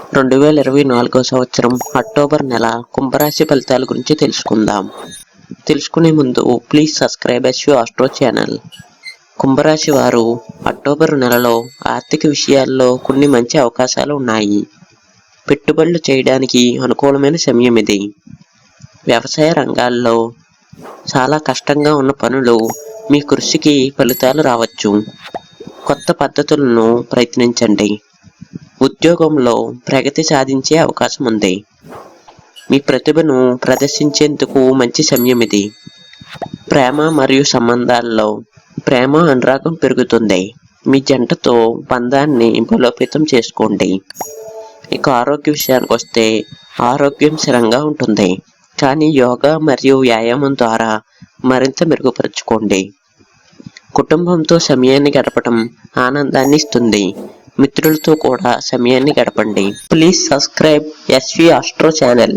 2024 సంవత్సరం అక్టోబర్ నెల కుంభరాశి ఫలితాల గురించి తెలుసుకుందాం. తెలుసుకునే ముందు please subscribe Yashvi astro channel. కుంభరాశి వారు అక్టోబర్ నెలలో ఆర్థిక విషయాల్లో కొన్ని మంచి అవకాశాలు ఉన్నాయి. పెట్టుబడులు చేయడానికి అనుకూలమైన సమయం ఇది. వ్యవసాయ రంగాల్లో చాలా కష్టంగా ఉన్న పనులు మీ కృషికి ఫలితాలు రావచ్చు. కొత్త పద్ధతులను ప్రయత్నించండి. ఉద్యోగంలో ప్రగతి సాధించే అవకాశం ఉంది. మీ ప్రతిభను ప్రదర్శించేందుకు మంచి సమయం ఇది. ప్రేమ మరియు సంబంధాల్లో ప్రేమ అనురాగం పెరుగుతుంది. మీ జంటతో బంధాన్ని బలోపేతం చేసుకోండి. ఇక ఆరోగ్య విషయానికి వస్తే ఆరోగ్యం స్థిరంగా ఉంటుంది, కానీ యోగా మరియు వ్యాయామం ద్వారా మరింత మెరుగుపరుచుకోండి. కుటుంబంతో సమయాన్ని గడపడం ఆనందాన్ని ఇస్తుంది. మిత్రులతో కూడా సమయాన్ని గడపండి. Please subscribe Yashvi astro channel.